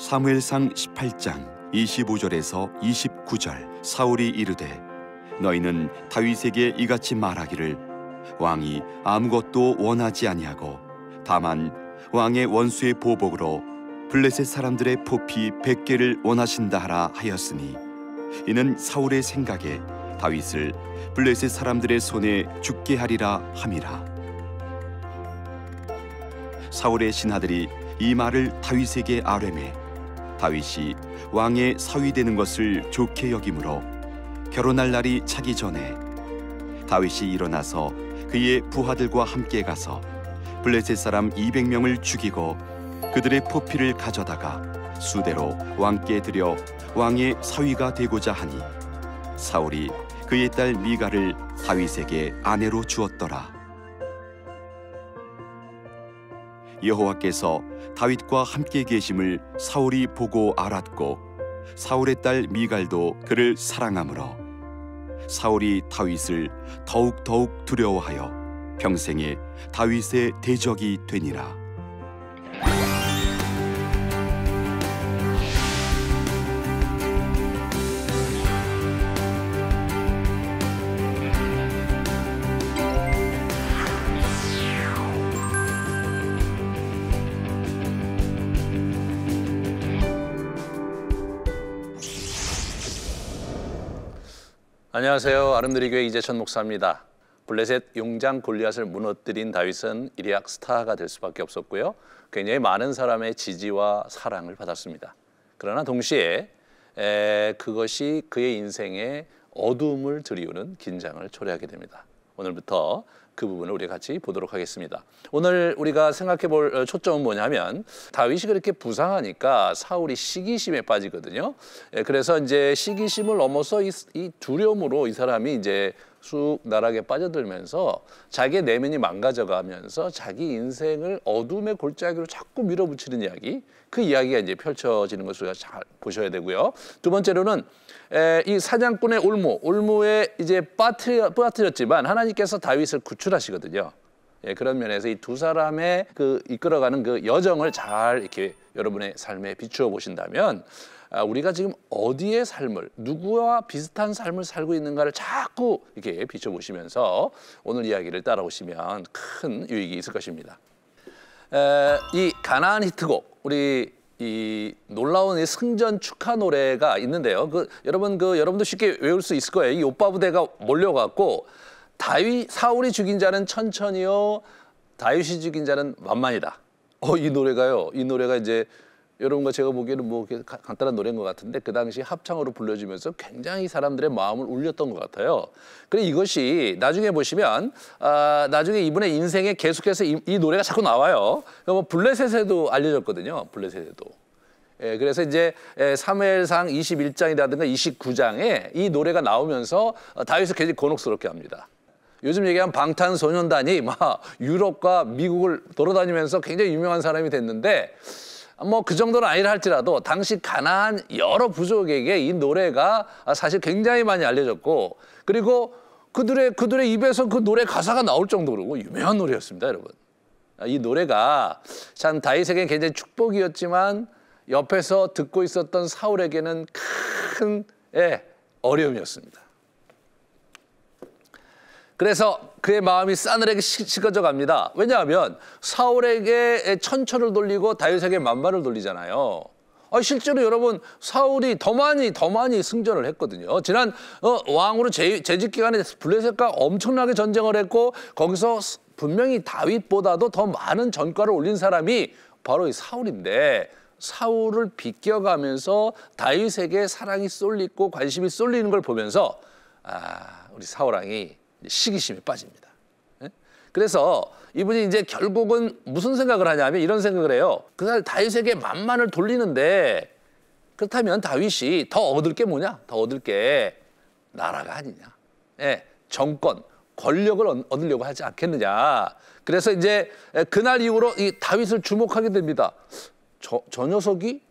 사무엘상 18장 25절에서 29절. 사울이 이르되 너희는 다윗에게 이같이 말하기를 왕이 아무것도 원하지 아니하고 다만 왕의 원수의 보복으로 블레셋 사람들의 포피 100개를 원하신다 하라 하였으니 이는 사울의 생각에 다윗을 블레셋 사람들의 손에 죽게 하리라 함이라. 사울의 신하들이 이 말을 다윗에게 아뢰매 다윗이 왕의 사위 되는 것을 좋게 여김으로 결혼할 날이 차기 전에 다윗이 일어나서 그의 부하들과 함께 가서 블레셋 사람 200명을 죽이고 그들의 포피를 가져다가 수대로 왕께 드려 왕의 사위가 되고자 하니 사울이 그의 딸 미갈을 다윗에게 아내로 주었더라. 여호와께서 다윗과 함께 계심을 사울이 보고 알았고 사울의 딸 미갈도 그를 사랑하므로 사울이 다윗을 더욱 두려워하여 평생에 다윗의 대적이 되니라. 안녕하세요. 아름드리교회 이재천 목사입니다. 블레셋 용장 골리앗을 무너뜨린 다윗은 이리약 스타가 될 수밖에 없었고요. 굉장히 많은 사람의 지지와 사랑을 받았습니다. 그러나 동시에 그것이 그의 인생에 어두움을 드리우는 긴장을 초래하게 됩니다. 오늘부터 그 부분을 우리 같이 보도록 하겠습니다. 오늘 우리가 생각해 볼 초점은 뭐냐면 다윗이 그렇게 부상하니까 사울이 시기심에 빠지거든요. 그래서 이제 시기심을 넘어서 이 두려움으로 이 사람이 이제 쑥 나락에 빠져들면서 자기의 내면이 망가져가면서 자기 인생을 어둠의 골짜기로 자꾸 밀어붙이는 이야기, 그 이야기가 이제 펼쳐지는 것을 우리가 잘 보셔야 되고요. 두 번째로는 이 사냥꾼의 올무에 이제 빠뜨렸지만 하나님께서 다윗을 구출하시거든요. 그런 면에서 이 두 사람의 그 이끌어가는 그 여정을 잘 이렇게 여러분의 삶에 비추어 보신다면 우리가 지금 어디의 삶을, 누구와 비슷한 삶을 살고 있는가를 자꾸 이렇게 비춰보시면서 오늘 이야기를 따라오시면 큰 유익이 있을 것입니다. 이 가나안 히트곡, 우리 이 놀라운 승전 축하 노래가 있는데요. 여러분도 쉽게 외울 수 있을 거예요. 이 오빠 부대가 몰려갖고 사울이 죽인 자는 천천히요, 다윗이 죽인 자는 만만이다. 이 노래가 이제 여러분과 제가 보기에는 뭐 간단한 노래인 것 같은데 그 당시 합창으로 불러주면서 굉장히 사람들의 마음을 울렸던 것 같아요. 그래 이것이 나중에 보시면 나중에 이분의 인생에 계속해서 이 노래가 자꾸 나와요. 뭐 블레셋에도 알려졌거든요. 블레셋에도. 그래서 이제 사무엘상 21장이라든가 29장에 이 노래가 나오면서 다윗을 굉장히 곤혹스럽게 합니다. 요즘 얘기하면 방탄소년단이 막 유럽과 미국을 돌아다니면서 굉장히 유명한 사람이 됐는데 뭐 그 정도는 아니라 할지라도 당시 가나안 여러 부족에게 이 노래가 사실 굉장히 많이 알려졌고 그리고 그들의 입에서 그 노래 가사가 나올 정도로 유명한 노래였습니다, 여러분. 이 노래가 참 다윗에게는 굉장히 축복이었지만 옆에서 듣고 있었던 사울에게는 큰 어려움이었습니다. 그래서 그의 마음이 싸늘하게 식어져 갑니다. 왜냐하면 사울에게 천천을 돌리고 다윗에게 만발을 돌리잖아요. 실제로 여러분 사울이 더 많이 승전을 했거든요. 지난 왕으로 재직 기간에 블레셋과 엄청나게 전쟁을 했고 거기서 분명히 다윗보다도 더 많은 전과를 올린 사람이 바로 이 사울인데 사울을 비껴가면서 다윗에게 사랑이 쏠리고 관심이 쏠리는 걸 보면서 우리 사울 왕이 시기심에 빠집니다. 그래서 이분이 이제 결국은 무슨 생각을 하냐면 이런 생각을 해요. 그날 다윗에게 만만을 돌리는데 그렇다면 다윗이 더 얻을 게 뭐냐? 더 얻을 게 나라가 아니냐? 정권, 권력을 얻으려고 하지 않겠느냐? 그래서 이제 그날 이후로 이 다윗을 주목하게 됩니다. 저 녀석이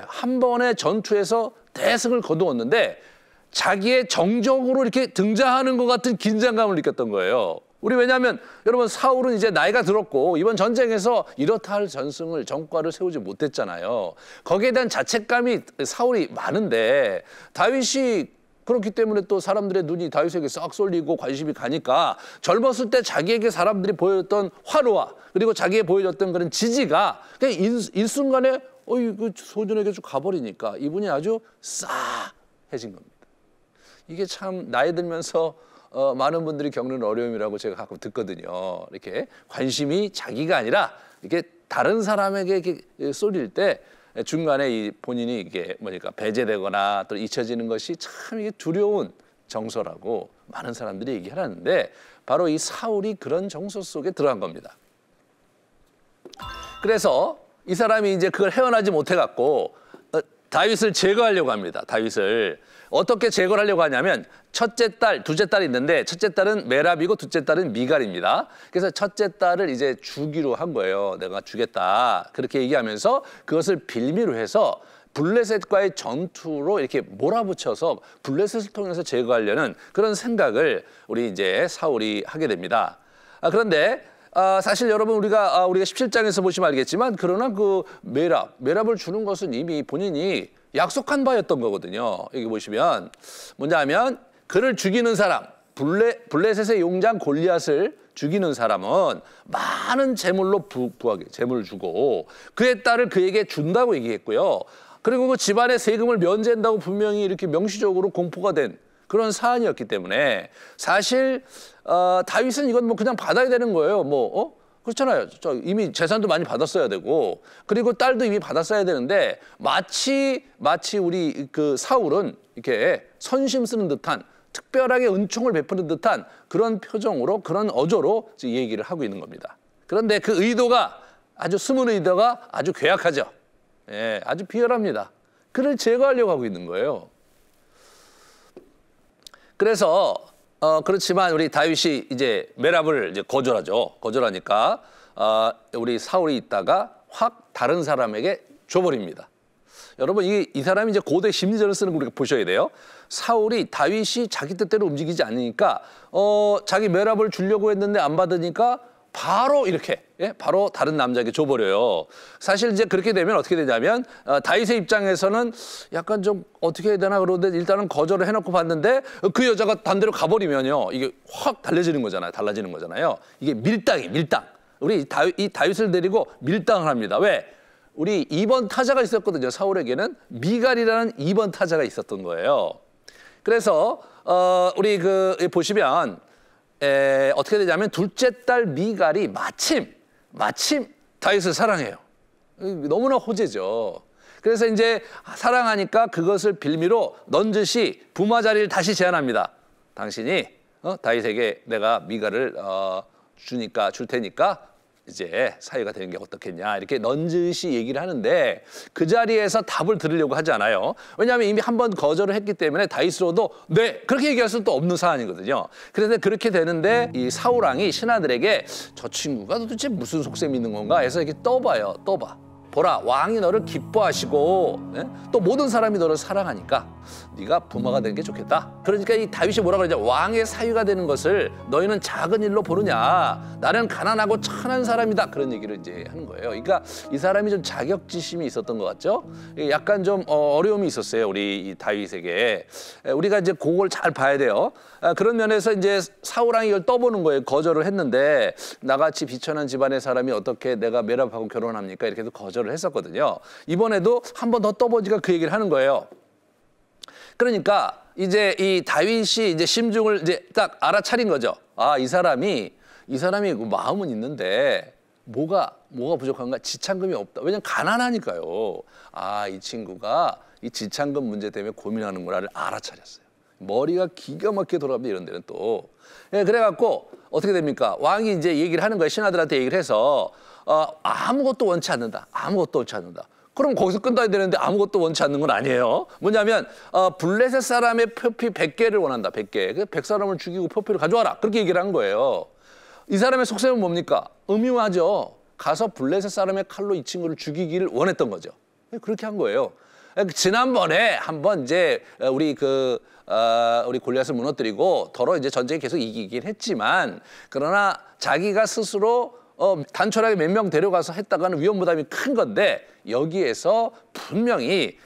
한 번의 전투에서 대승을 거두었는데 자기의 정적으로 이렇게 등장하는 것 같은 긴장감을 느꼈던 거예요. 우리 왜냐하면 여러분 사울은 이제 나이가 들었고 이번 전쟁에서 이렇다 할 전과를 세우지 못했잖아요. 거기에 대한 자책감이 사울이 많은데 다윗이 그렇기 때문에 또 사람들의 눈이 다윗에게 싹 쏠리고 관심이 가니까 젊었을 때 자기에게 사람들이 보였던 화로와 그리고 자기에 보여줬던 그런 지지가 그냥 일순간에 그 소년에게 쭉 가버리니까 이분이 아주 싸해진 겁니다. 이게 참 나이 들면서 많은 분들이 겪는 어려움이라고 제가 가끔 듣거든요. 이렇게 관심이 자기가 아니라 이렇게 다른 사람에게 이렇게 쏠릴 때 중간에 이 본인이 이게 뭐니까 배제되거나 또 잊혀지는 것이 참 이게 두려운 정서라고 많은 사람들이 얘기를 하는데 바로 이 사울이 그런 정서 속에 들어간 겁니다. 그래서 이 사람이 이제 그걸 헤어나지 못해갖고 다윗을 제거하려고 합니다. 다윗을 어떻게 제거를 하려고 하냐면 첫째 딸, 둘째 딸이 있는데 첫째 딸은 메랍이고 둘째 딸은 미갈입니다. 그래서 첫째 딸을 이제 주기로 한 거예요. 내가 주겠다. 그렇게 얘기하면서 그것을 빌미로 해서 블레셋과의 전투로 이렇게 몰아붙여서 블레셋을 통해서 제거하려는 그런 생각을 우리 이제 사울이 하게 됩니다. 그런데 사실 여러분 우리가 17장에서 보시면 알겠지만 그러나 그 메랍을 주는 것은 이미 본인이 약속한 바였던 거거든요. 여기 보시면 뭐냐 하면 그를 죽이는 사람, 블레셋의 용장 골리앗을 죽이는 사람은 많은 재물로 부하게 재물을 주고 그의 딸을 그에게 준다고 얘기했고요. 그리고 그 집안의 세금을 면제한다고 분명히 이렇게 명시적으로 공포가 된 그런 사안이었기 때문에 사실 다윗은 이건 뭐 그냥 받아야 되는 거예요. 그렇잖아요. 이미 재산도 많이 받았어야 되고 그리고 딸도 이미 받았어야 되는데 마치 우리 그 사울은 이렇게 선심 쓰는 듯한 특별하게 은총을 베푸는 듯한 그런 표정으로 그런 어조로 얘기를 하고 있는 겁니다. 그런데 그 의도가 아주 숨은 의도가 아주 괴악하죠. 예, 아주 비열합니다. 그를 제거하려고 하고 있는 거예요. 그래서 그렇지만 우리 다윗이 이제 메랍을 이제 거절하죠. 거절하니까 우리 사울이 있다가 확 다른 사람에게 줘버립니다. 여러분 이 사람이 이제 고대 심리전을 쓰는 걸 우리가 보셔야 돼요. 사울이 다윗이 자기 뜻대로 움직이지 않으니까 자기 메랍을 주려고 했는데 안 받으니까 바로 이렇게 바로 다른 남자에게 줘버려요. 사실 이제 그렇게 되면 어떻게 되냐면 다윗의 입장에서는 약간 좀 어떻게 해야 되나 그러는데 일단은 거절을 해놓고 봤는데 그 여자가 반대로 가버리면요 이게 확 달라지는 거잖아요. 이게 밀당. 우리 이 다윗을 데리고 밀당을 합니다. 왜? 우리 2번 타자가 있었거든요. 사울에게는 미갈이라는 2번 타자가 있었던 거예요. 그래서 우리 보시면 어떻게 되냐면 둘째 딸 미갈이 마침 다윗을 사랑해요. 너무나 호재죠. 그래서 이제 사랑하니까 그것을 빌미로 넌지시 부마 자리를 다시 제안합니다. 당신이 다윗에게 내가 미갈을 줄 테니까 이제 사이가 되는 게 어떻겠냐 이렇게 넌지시 얘기를 하는데 그 자리에서 답을 들으려고 하지 않아요. 왜냐하면 이미 한 번 거절을 했기 때문에 다윗으로도 네 그렇게 얘기할 수는 또 없는 사안이거든요. 그래서 그렇게 되는데 이 사울 왕이 신하들에게 저 친구가 도대체 무슨 속셈이 있는 건가 해서 이렇게 떠봐. 보라 왕이 너를 기뻐하시고 또 모든 사람이 너를 사랑하니까 네가 부마가 되는 게 좋겠다. 그러니까 이 다윗이 뭐라 그러냐 왕의 사위가 되는 것을 너희는 작은 일로 보느냐 나는 가난하고 천한 사람이다 그런 얘기를 이제 하는 거예요. 그러니까 이 사람이 좀 자격지심이 있었던 것 같죠. 약간 좀 어려움이 있었어요 우리 이 다윗에게. 우리가 이제 그걸 잘 봐야 돼요. 그런 면에서 이제 사울 왕이 이걸 떠보는 거예요. 거절을 했는데 나같이 비천한 집안의 사람이 어떻게 내가 메랍하고 결혼합니까 이렇게 해서 거절을 했었거든요. 이번에도 한 번 더 떠보니까 그 얘기를 하는 거예요. 그러니까 이제 이 다윗이 이제 심중을 이제 딱 알아차린 거죠. 이 사람이 마음은 있는데 뭐가 부족한가? 지참금이 없다. 왜냐면 가난하니까요. 이 친구가 이 지참금 문제 때문에 고민하는구나를 알아차렸어요. 머리가 기가 막히게 돌아갑니다. 이런 데는 또. 그래갖고 어떻게 됩니까? 왕이 이제 얘기를 하는 거예요. 신하들한테 얘기를 해서 아무것도 원치 않는다. 그럼 거기서 끝나야 되는데 아무것도 원치 않는 건 아니에요. 뭐냐면 블레셋 사람의 표피 100개를 원한다. 100개. 그 100사람을 죽이고 표피를 가져와라. 그렇게 얘기를 한 거예요. 이 사람의 속셈은 뭡니까? 음흉하죠. 가서 블레셋 사람의 칼로 이 친구를 죽이기를 원했던 거죠. 그렇게 한 거예요. 지난번에 한번 이제 우리 골리앗을 무너뜨리고 더러 이제 전쟁이 계속 이기긴 했지만 그러나 자기가 스스로 단촐하게 몇 명 데려가서 했다가는 위험 부담이 큰 건데 여기에서 분명히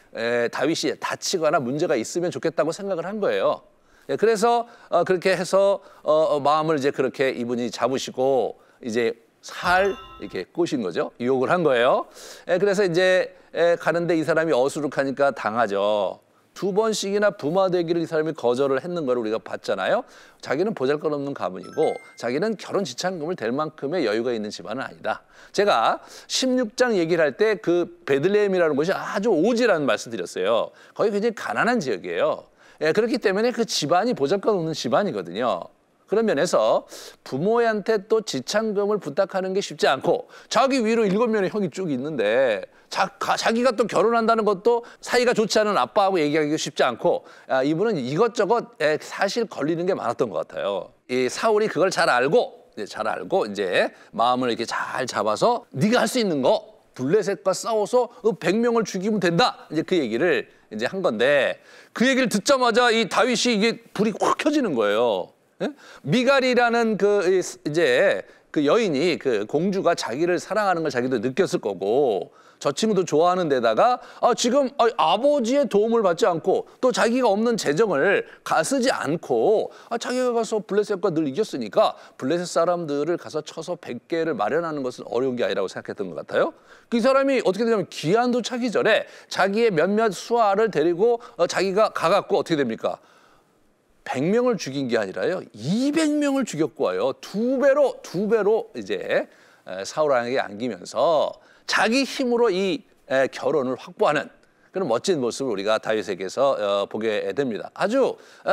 다윗이 다치거나 문제가 있으면 좋겠다고 생각을 한 거예요. 그래서 그렇게 해서 마음을 이제 그렇게 이분이 잡으시고 이제 이렇게 꼬신 거죠. 유혹을 한 거예요. 그래서 이제 가는데 이 사람이 어수룩하니까 당하죠. 2번씩이나 부마되기를 이 사람이 거절을 했는 걸 우리가 봤잖아요. 자기는 보잘것없는 가문이고 자기는 결혼 지참금을 댈 만큼의 여유가 있는 집안은 아니다. 제가 16장 얘기를 할 때 그 베들레헴이라는 곳이 아주 오지라는 말씀 드렸어요. 거기 굉장히 가난한 지역이에요. 그렇기 때문에 그 집안이 보잘것없는 집안이거든요. 그런 면에서 부모한테 또 지참금을 부탁하는 게 쉽지 않고 자기 위로 7명의 형이 쭉 있는데 자기가 또 결혼한다는 것도 사이가 좋지 않은 아빠하고 얘기하기가 쉽지 않고 이분은 이것저것 사실 걸리는 게 많았던 것 같아요. 이 사울이 그걸 잘 알고 이제 마음을 이렇게 잘 잡아서 네가 할 수 있는 거 블레셋과 싸워서 100명을 죽이면 된다. 이제 그 얘기를 이제 한 건데 그 얘기를 듣자마자 이 다윗이 이게 불이 확 켜지는 거예요. 미갈이라는 그 여인이 그 공주가 자기를 사랑하는 걸 자기도 느꼈을 거고 저 친구도 좋아하는 데다가 지금 아버지의 도움을 받지 않고 또 자기가 없는 재정을 쓰지 않고 자기가 가서 블레셋과 늘 이겼으니까 블레셋 사람들을 가서 쳐서 100개를 마련하는 것은 어려운 게 아니라고 생각했던 것 같아요. 그 사람이 어떻게 되냐면 기한도 차기 전에 자기의 몇몇 수하를 데리고 자기가 가갖고 어떻게 됩니까? 100명을 죽인 게 아니라요. 200명을 죽였고 와요. 두 배로 이제 사울 왕에게 안기면서 자기 힘으로 이 결혼을 확보하는 그런 멋진 모습을 우리가 다윗에게서 보게 됩니다.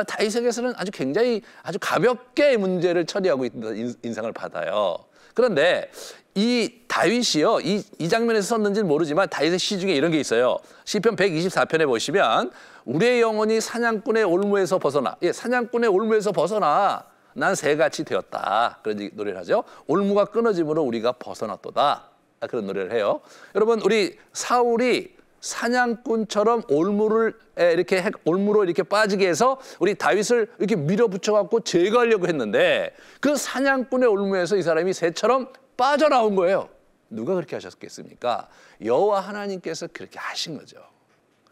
다윗에게서는 굉장히 아주 가볍게 문제를 처리하고 있는 인상을 받아요. 그런데 이 다윗이요, 이 장면에서 썼는지는 모르지만 다윗의 시 중에 이런 게 있어요. 시편 124편에 보시면 우리의 영혼이 사냥꾼의 올무에서 벗어나, 사냥꾼의 올무에서 벗어나 난 새같이 되었다. 그런 노래를 하죠. 올무가 끊어짐으로 우리가 벗어났도다. 그런 노래를 해요. 여러분, 우리 사울이 사냥꾼처럼 올무로 이렇게 빠지게 해서 우리 다윗을 이렇게 밀어붙여 갖고 제거하려고 했는데 그 사냥꾼의 올무에서 이 사람이 새처럼 빠져나온 거예요. 누가 그렇게 하셨겠습니까? 여호와 하나님께서 그렇게 하신 거죠.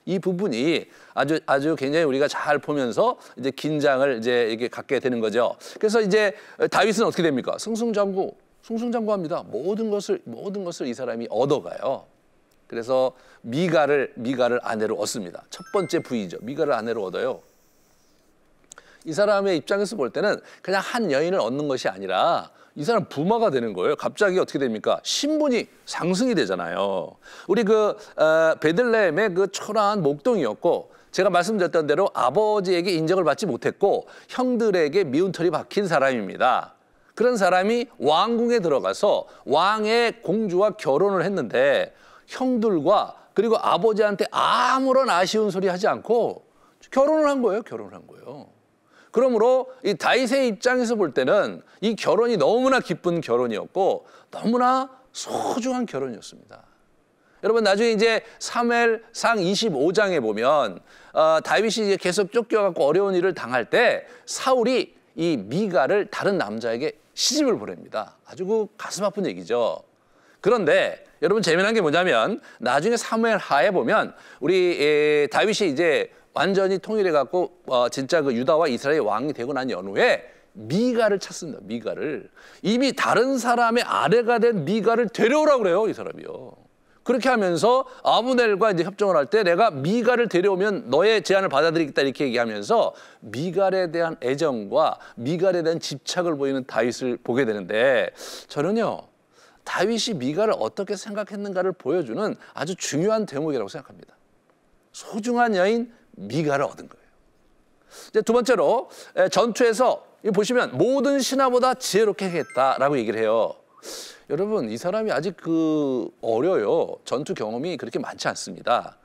이 부분이 아주 굉장히 우리가 잘 보면서 이제 긴장을 이제 이렇게 갖게 되는 거죠. 그래서 이제 다윗은 어떻게 됩니까? 승승장구합니다. 모든 것을 이 사람이 얻어가요. 그래서 미갈을 아내로 얻습니다. 첫 번째 부위죠. 미갈을 아내로 얻어요. 이 사람의 입장에서 볼 때는 그냥 한 여인을 얻는 것이 아니라 이 사람 부마가 되는 거예요. 갑자기 어떻게 됩니까? 신분이 상승이 되잖아요. 우리 베들레헴의 그 초라한 목동이었고 제가 말씀드렸던 대로 아버지에게 인정을 받지 못했고 형들에게 미운 털이 박힌 사람입니다. 그런 사람이 왕궁에 들어가서 왕의 공주와 결혼을 했는데 형들과 그리고 아버지한테 아무런 아쉬운 소리 하지 않고 결혼을 한 거예요. 그러므로 이 다윗의 입장에서 볼 때는 이 결혼이 너무나 기쁜 결혼이었고 너무나 소중한 결혼이었습니다. 여러분 나중에 이제 사무엘상 25장에 보면 다윗이 이제 계속 쫓겨갖고 어려운 일을 당할 때 사울이 이 미갈을 다른 남자에게 시집을 보냅니다. 아주 그 가슴 아픈 얘기죠. 그런데 여러분 재미난 게 뭐냐면 나중에 사무엘하에 보면 우리 다윗이 이제 완전히 통일해 갖고 진짜 그 유다와 이스라엘 왕이 되고 난 연후에 미갈을 찾습니다. 미갈을 이미 다른 사람의 아내가 된 미갈을 데려오라고 그래요. 이 사람이요. 그렇게 하면서 아브넬과 이제 협정을 할 때 내가 미갈을 데려오면 너의 제안을 받아들이겠다 이렇게 얘기하면서 미갈에 대한 애정과 미갈에 대한 집착을 보이는 다윗을 보게 되는데 저는요 다윗이 미갈을 어떻게 생각했는가를 보여주는 아주 중요한 대목이라고 생각합니다. 소중한 여인 미갈을 얻은 거예요. 이제 두 번째로 전투에서 보시면 모든 신하보다 지혜롭게 하겠다라고 얘기를 해요. 여러분 이 사람이 아직 어려요. 전투 경험이 그렇게 많지 않습니다.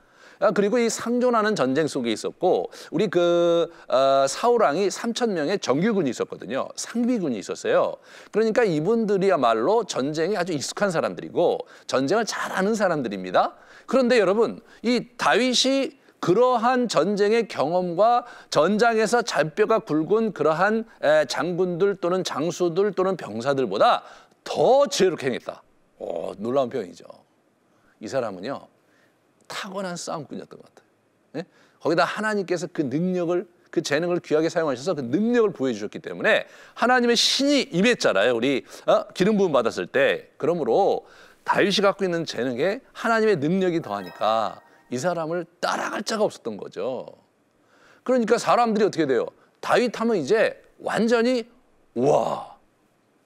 그리고 이 상존하는 전쟁 속에 있었고 우리 사울 왕이 3,000명의 정규군이 있었거든요. 상비군이 있었어요. 그러니까 이분들이야말로 전쟁에 아주 익숙한 사람들이고 전쟁을 잘 아는 사람들입니다. 그런데 여러분, 이 다윗이 그러한 전쟁의 경험과 전장에서 잔뼈가 굵은 그러한 장군들 또는 장수들 또는 병사들보다 더 지혜롭게 행했다. 놀라운 표현이죠. 이 사람은요, 타고난 싸움꾼이었던 것 같아요. 네? 거기다 하나님께서 그 능력을, 그 재능을 귀하게 사용하셔서 그 능력을 보여주셨기 때문에 하나님의 신이 임했잖아요. 우리 기름 부음 받았을 때. 그러므로 다윗이 갖고 있는 재능에 하나님의 능력이 더하니까 이 사람을 따라갈 자가 없었던 거죠. 그러니까 사람들이 어떻게 돼요? 다윗 하면 이제 완전히 우와,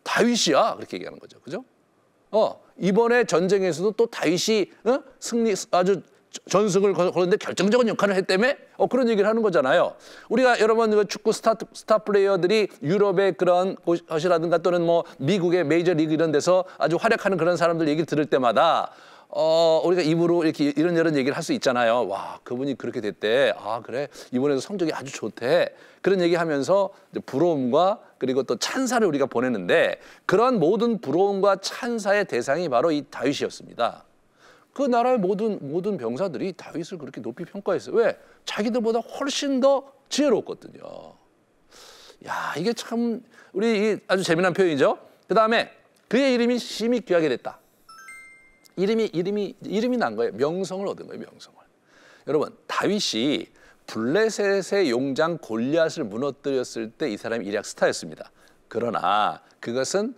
다윗이야, 그렇게 얘기하는 거죠. 그죠? 이번에 전쟁에서도 또 다윗이 승리, 아주 전승을 거는데 결정적인 역할을 했다며? 그런 얘기를 하는 거잖아요. 우리가 여러분 그 축구 스타 플레이어들이 유럽의 그런 곳이라든가 또는 뭐 미국의 메이저 리그 이런 데서 아주 활약하는 그런 사람들 얘기를 들을 때마다 우리가 입으로 이렇게 이런 얘기를 할 수 있잖아요. 와, 그분이 그렇게 됐대. 아, 그래? 이번에도 성적이 아주 좋대. 그런 얘기하면서 부러움과 그리고 또 찬사를 우리가 보내는데, 그런 모든 부러움과 찬사의 대상이 바로 이 다윗이었습니다. 그 나라의 모든 병사들이 다윗을 그렇게 높이 평가했어요. 왜? 자기들보다 훨씬 더 지혜로웠거든요. 야, 이게 참 우리 아주 재미난 표현이죠. 그 다음에 그의 이름이 심히 귀하게 됐다. 이름이 난 거예요. 명성을 얻은 거예요. 명성을. 여러분, 다윗이 블레셋의 용장 골리앗을 무너뜨렸을 때 이 사람이 일약 스타였습니다. 그러나 그것은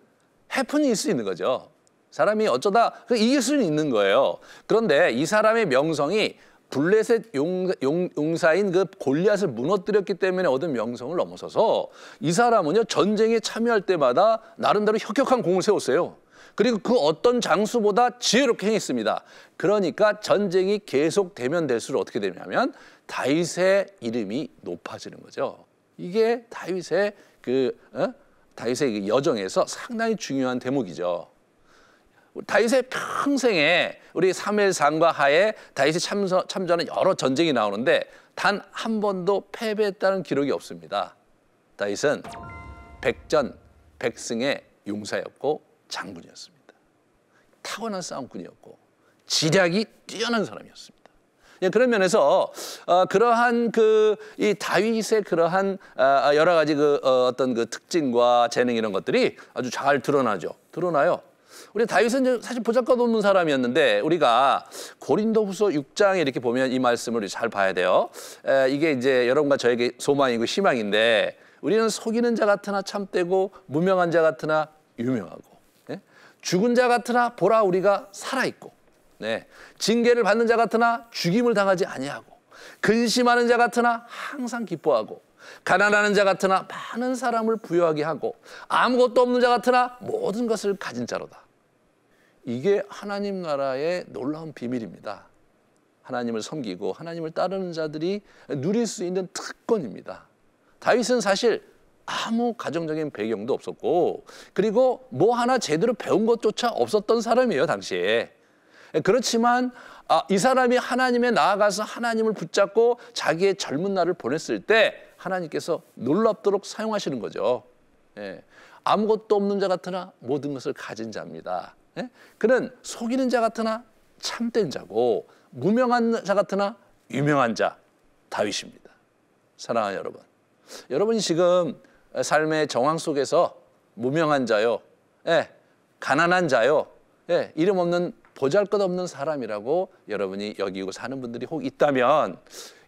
해프닝일 수 있는 거죠. 사람이 어쩌다 이길 수는 있는 거예요. 그런데 이 사람의 명성이 블레셋 용사인 그 골리앗을 무너뜨렸기 때문에 얻은 명성을 넘어서서 이 사람은요, 전쟁에 참여할 때마다 나름대로 혁혁한 공을 세웠어요. 그리고 그 어떤 장수보다 지혜롭게 행했습니다. 그러니까 전쟁이 계속되면 될수록 어떻게 되냐면 다윗의 이름이 높아지는 거죠. 이게 다윗의 다윗의 여정에서 상당히 중요한 대목이죠. 다윗의 평생에 우리 사무엘상과 하에 다윗이 참전한 여러 전쟁이 나오는데 단 한 번도 패배했다는 기록이 없습니다. 다윗은 백전 백승의 용사였고 장군이었습니다. 타고난 싸움꾼이었고 지략이 뛰어난 사람이었습니다. 그런 면에서 그러한 이 다윗의 그러한 여러 가지 어떤 그 특징과 재능 이런 것들이 아주 잘 드러나요. 우리 다윗은 사실 보잘것없는 사람이었는데 우리가 고린도후서 6장에 이렇게 보면 이 말씀을 잘 봐야 돼요. 이게 이제 여러분과 저에게 소망이고 희망인데, 우리는 속이는 자 같으나 참되고 무명한 자 같으나 유명하고, 죽은 자 같으나 보라 우리가 살아있고, 징계를 받는 자 같으나 죽임을 당하지 아니하고, 근심하는 자 같으나 항상 기뻐하고, 가난하는 자 같으나 많은 사람을 부유하게 하고, 아무것도 없는 자 같으나 모든 것을 가진 자로다. 이게 하나님 나라의 놀라운 비밀입니다. 하나님을 섬기고 하나님을 따르는 자들이 누릴 수 있는 특권입니다. 다윗은 사실 아무 가정적인 배경도 없었고, 그리고 뭐 하나 제대로 배운 것조차 없었던 사람이에요, 당시에. 그렇지만 이 사람이 하나님에 나아가서 하나님을 붙잡고 자기의 젊은 날을 보냈을 때 하나님께서 놀랍도록 사용하시는 거죠. 아무것도 없는 자 같으나 모든 것을 가진 자입니다. 그는 속이는 자 같으나 참된 자고, 무명한 자 같으나 유명한 자, 다윗입니다. 사랑하는 여러분, 여러분이 지금 삶의 정황 속에서 무명한 자요, 가난한 자요, 이름 없는 보잘것없는 사람이라고 여러분이 여기고 사는 분들이 혹 있다면,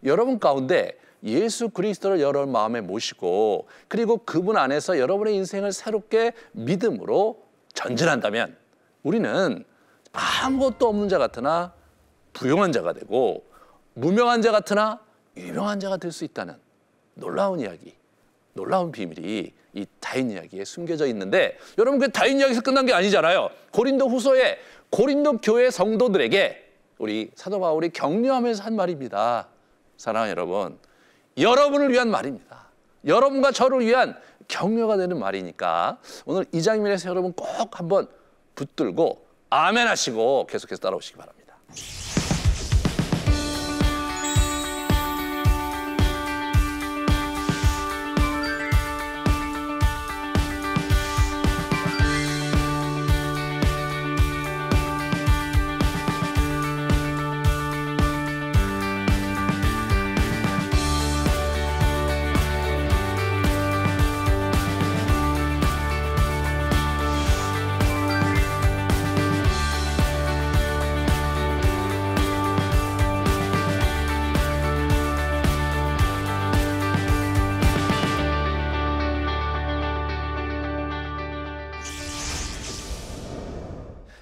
여러분 가운데 예수 그리스도를 여러분 마음에 모시고, 그리고 그분 안에서 여러분의 인생을 새롭게 믿음으로 전진한다면, 우리는 아무것도 없는 자 같으나 부용한 자가 되고, 무명한 자 같으나 유명한 자가 될 수 있다는 놀라운 이야기, 놀라운 비밀이 이 다윗 이야기에 숨겨져 있는데, 여러분 그 다윗 이야기에서 끝난 게 아니잖아요. 고린도 후서에 고린도 교회 성도들에게 우리 사도 바울이 격려하면서 한 말입니다. 사랑하는 여러분, 여러분을 위한 말입니다. 여러분과 저를 위한 격려가 되는 말이니까 오늘 이 장면에서 여러분 꼭 한번 붙들고 아멘 하시고 계속해서 따라오시기 바랍니다.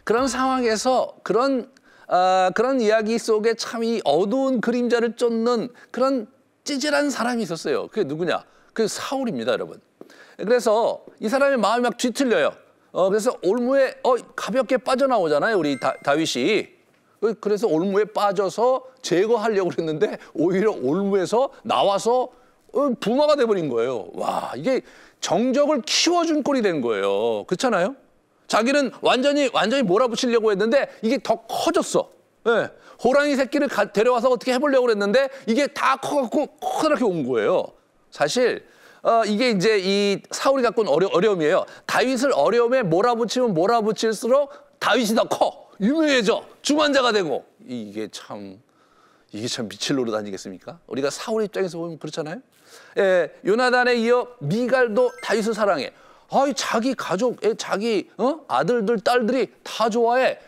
그런 상황에서 그런 이야기 속에 참 이 어두운 그림자를 쫓는 그런 찌질한 사람이 있었어요. 그게 누구냐? 그게 사울입니다, 여러분. 그래서 이 사람의 마음이 막 뒤틀려요. 그래서 올무에 가볍게 빠져나오잖아요, 우리 다윗이. 그래서 올무에 빠져서 제거하려고 그랬는데 오히려 올무에서 나와서 부마가 돼버린 거예요. 와, 이게 정적을 키워준 꼴이 된 거예요. 그렇잖아요? 자기는 완전히 몰아붙이려고 했는데 이게 더 커졌어. 네. 호랑이 새끼를 데려와서 어떻게 해보려고 그랬는데 이게 다 커갖고 커다랗게 온 거예요. 사실 이게 이제 이 사울이 갖고 온 어려움이에요. 다윗을 어려움에 몰아붙이면 몰아붙일수록 다윗이 더 커. 유명해져. 주관자가 되고. 이게 참 미칠 노릇 아니겠습니까? 우리가 사울 입장에서 보면 그렇잖아요. 예, 요나단에 이어 미갈도 다윗을 사랑해. 자기 가족, 자기 아들들, 딸들이 다 좋아해.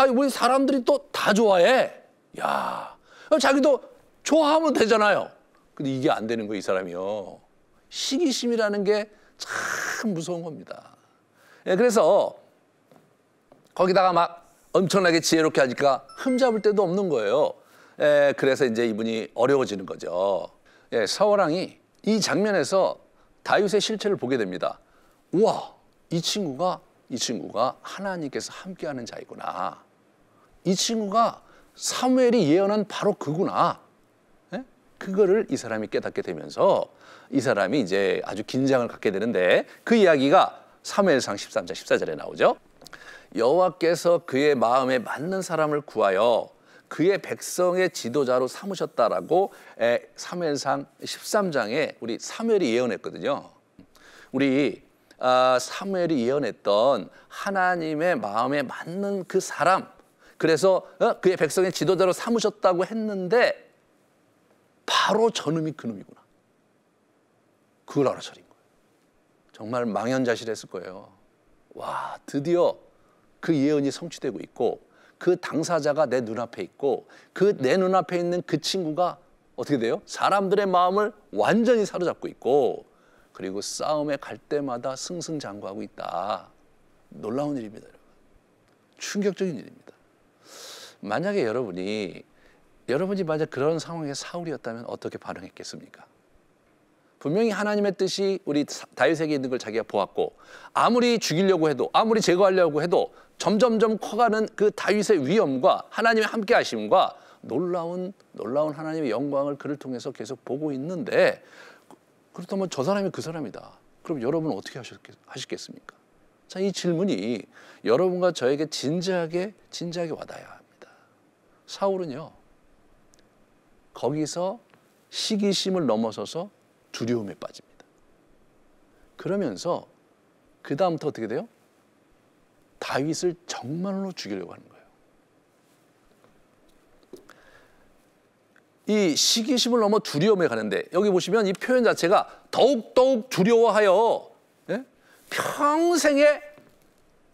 우리 사람들이 또 다 좋아해. 야, 자기도 좋아하면 되잖아요. 근데 이게 안 되는 거예요, 이 사람이요. 시기심이라는 게 참 무서운 겁니다. 예, 그래서 거기다가 막 엄청나게 지혜롭게 하니까 흠잡을 데도 없는 거예요. 예, 그래서 이제 이분이 어려워지는 거죠. 예, 사울왕이 이 장면에서 다윗의 실체를 보게 됩니다. 우와, 이 친구가 하나님께서 함께하는 자이구나. 이 친구가 사무엘이 예언한 바로 그구나. 예? 그거를 이 사람이 깨닫게 되면서 이 사람이 이제 아주 긴장을 갖게 되는데 그 이야기가 사무엘상 13장 14절에 나오죠. 여호와께서 그의 마음에 맞는 사람을 구하여 그의 백성의 지도자로 삼으셨다라고 사무엘상 13장에 우리 사무엘이 예언했거든요. 우리 사무엘이 예언했던 하나님의 마음에 맞는 그 사람, 그래서 그의 백성의 지도자로 삼으셨다고 했는데 바로 저놈이 그놈이구나. 그걸 알아차린 거예요. 정말 망연자실했을 거예요. 와, 드디어 그 예언이 성취되고 있고 그 당사자가 내 눈앞에 있고 그 내 눈앞에 있는 그 친구가 어떻게 돼요? 사람들의 마음을 완전히 사로잡고 있고 그리고 싸움에 갈 때마다 승승장구하고 있다. 놀라운 일입니다, 여러분. 충격적인 일입니다. 만약에 여러분이 만약 그런 상황의 사울이었다면 어떻게 반응했겠습니까? 분명히 하나님의 뜻이 우리 다윗에게 있는 걸 자기가 보았고 아무리 죽이려고 해도 아무리 제거하려고 해도 점점점 커가는 그 다윗의 위엄과 하나님의 함께 하심과 놀라운 하나님의 영광을 그를 통해서 계속 보고 있는데 그렇다면 저 사람이 그 사람이다. 그럼 여러분은 어떻게 하시겠습니까? 자, 이 질문이 여러분과 저에게 진지하게 와닿아야 합니다. 사울은요, 거기서 시기심을 넘어서서 두려움에 빠집니다. 그러면서 그 다음부터 어떻게 돼요? 다윗을 정말로 죽이려고 하는 거예요. 이 시기심을 넘어 두려움에 가는데 여기 보시면 이 표현 자체가 더욱 두려워하여 평생에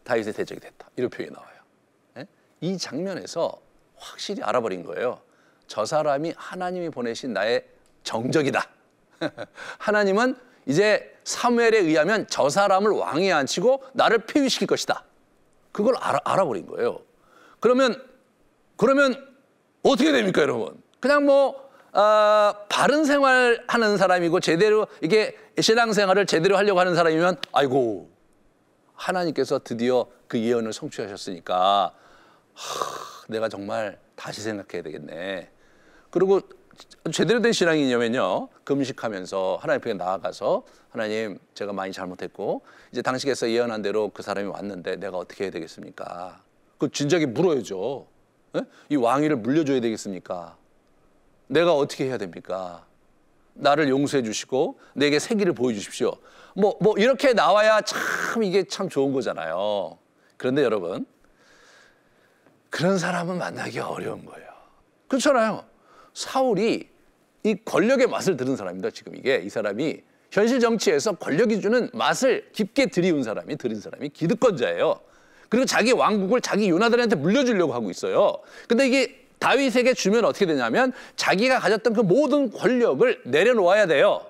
다윗의 대적이 됐다. 이런 표현이 나와요. 이 장면에서 확실히 알아버린 거예요. 저 사람이 하나님이 보내신 나의 정적이다. 하나님은 이제 사무엘에 의하면 저 사람을 왕위에 앉히고 나를 폐위시킬 것이다. 그걸 알아버린 거예요. 그러면 어떻게 됩니까, 여러분? 그냥 바른 생활하는 사람이고 제대로 이게 신앙생활을 제대로 하려고 하는 사람이면 아이고 하나님께서 드디어 그 예언을 성취하셨으니까 내가 정말 다시 생각해야 되겠네. 그리고 제대로 된 신앙이냐면요, 금식하면서 하나님 앞에 나아가서 하나님, 제가 많이 잘못했고 이제 당신께서 예언한 대로 그 사람이 왔는데 내가 어떻게 해야 되겠습니까? 그 진작에 물어야죠. 이 왕위를 물려줘야 되겠습니까? 내가 어떻게 해야 됩니까? 나를 용서해 주시고 내게 새 길을 보여주십시오. 이렇게 나와야 참 이게 참 좋은 거잖아요. 그런데 여러분, 그런 사람은 만나기가 어려운 거예요. 그렇잖아요. 사울이 이 권력의 맛을 들은 사람입니다. 지금 이 사람이 현실 정치에서 권력이 주는 맛을 깊게 들인 사람이 기득권자예요. 그리고 자기 왕국을 자기 요나단한테 물려주려고 하고 있어요. 근데 이게 다윗에게 주면 어떻게 되냐면 자기가 가졌던 그 모든 권력을 내려놓아야 돼요.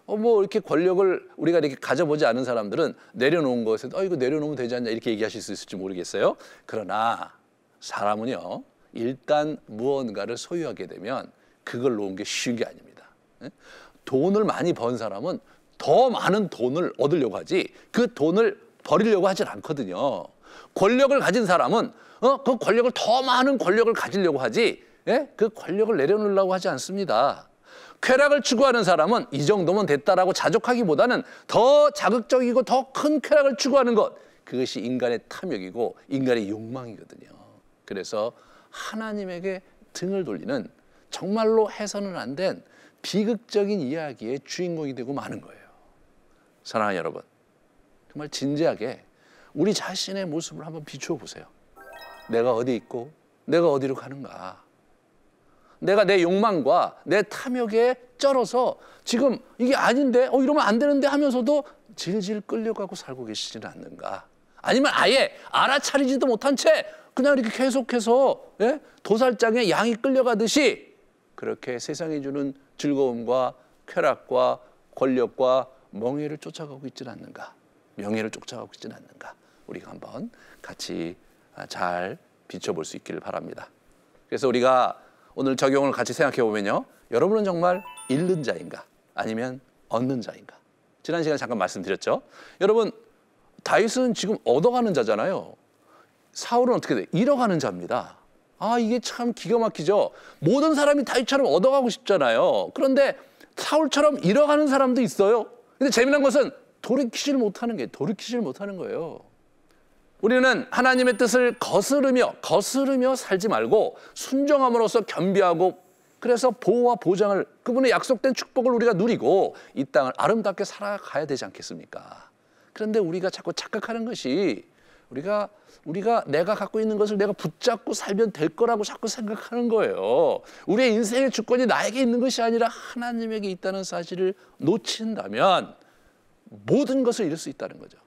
뭐 이렇게 권력을 우리가 이렇게 가져보지 않은 사람들은 내려놓은 것에 이거 내려놓으면 되지 않냐 이렇게 얘기하실 수 있을지 모르겠어요. 그러나 사람은요, 일단 무언가를 소유하게 되면 그걸 놓은 게 쉬운 게 아닙니다. 돈을 많이 번 사람은 더 많은 돈을 얻으려고 하지 그 돈을 버리려고 하질 않거든요. 권력을 가진 사람은 그 권력을 더 많은 권력을 가지려고 하지 그 권력을 내려놓으려고 하지 않습니다. 쾌락을 추구하는 사람은 이 정도면 됐다라고 자족하기보다는 더 자극적이고 더 큰 쾌락을 추구하는 것, 그것이 인간의 탐욕이고 인간의 욕망이거든요. 그래서 하나님에게 등을 돌리는 정말로 해서는 안 된 비극적인 이야기의 주인공이 되고 마는 거예요. 사랑하는 여러분, 정말 진지하게 우리 자신의 모습을 한번 비추어 보세요. 내가 어디 있고 내가 어디로 가는가. 내가 내 욕망과 내 탐욕에 쩔어서 지금 이게 아닌데 이러면 안 되는데 하면서도 질질 끌려가고 살고 계시지는 않는가. 아니면 아예 알아차리지도 못한 채 그냥 이렇게 계속해서 도살장에 양이 끌려가듯이 그렇게 세상이 주는 즐거움과 쾌락과 권력과 명예를 쫓아가고 있지는 않는가. 명예를 쫓아가고 있지는 않는가. 우리가 한번 같이 잘 비춰볼 수 있기를 바랍니다. 그래서 우리가 오늘 적용을 같이 생각해 보면요, 여러분은 정말 잃는 자인가 아니면 얻는 자인가. 지난 시간에 잠깐 말씀드렸죠. 여러분, 다윗은 지금 얻어가는 자잖아요. 사울은 어떻게 돼? 잃어가는 자입니다. 이게 참 기가 막히죠. 모든 사람이 다윗처럼 얻어가고 싶잖아요. 그런데 사울처럼 잃어가는 사람도 있어요. 근데 재미난 것은 돌이키질 못하는 거예요. 우리는 하나님의 뜻을 거스르며 살지 말고 순종함으로써 겸비하고, 그래서 보호와 보장을, 그분의 약속된 축복을 우리가 누리고 이 땅을 아름답게 살아가야 되지 않겠습니까? 그런데 우리가 자꾸 착각하는 것이 우리가 내가 갖고 있는 것을 내가 붙잡고 살면 될 거라고 자꾸 생각하는 거예요. 우리의 인생의 주권이 나에게 있는 것이 아니라 하나님에게 있다는 사실을 놓친다면 모든 것을 잃을 수 있다는 거죠.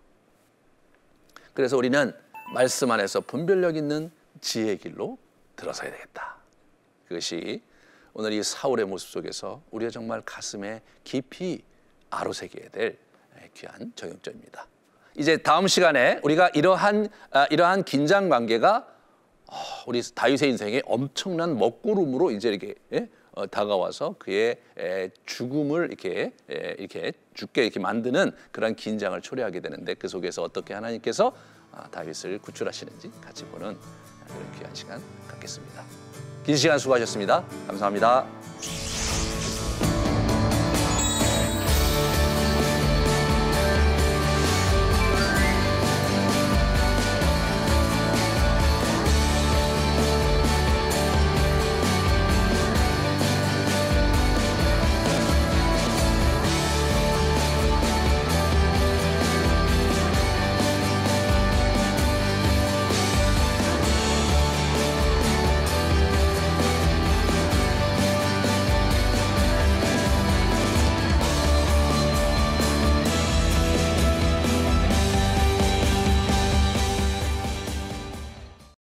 그래서 우리는 말씀 안에서 분별력 있는 지혜의 길로 들어서야 되겠다. 그것이 오늘 이 사울의 모습 속에서 우리가 정말 가슴에 깊이 아로새겨야 될 귀한 적용점입니다. 이제 다음 시간에 우리가 이러한 긴장 관계가 우리 다윗의 인생에 엄청난 먹구름으로 이제 이렇게 다가와서 그의 죽음을 이렇게 죽게 이렇게 만드는 그런 긴장을 초래하게 되는데, 그 속에서 어떻게 하나님께서 다윗을 구출하시는지 같이 보는 그런 귀한 시간 갖겠습니다. 긴 시간 수고하셨습니다. 감사합니다.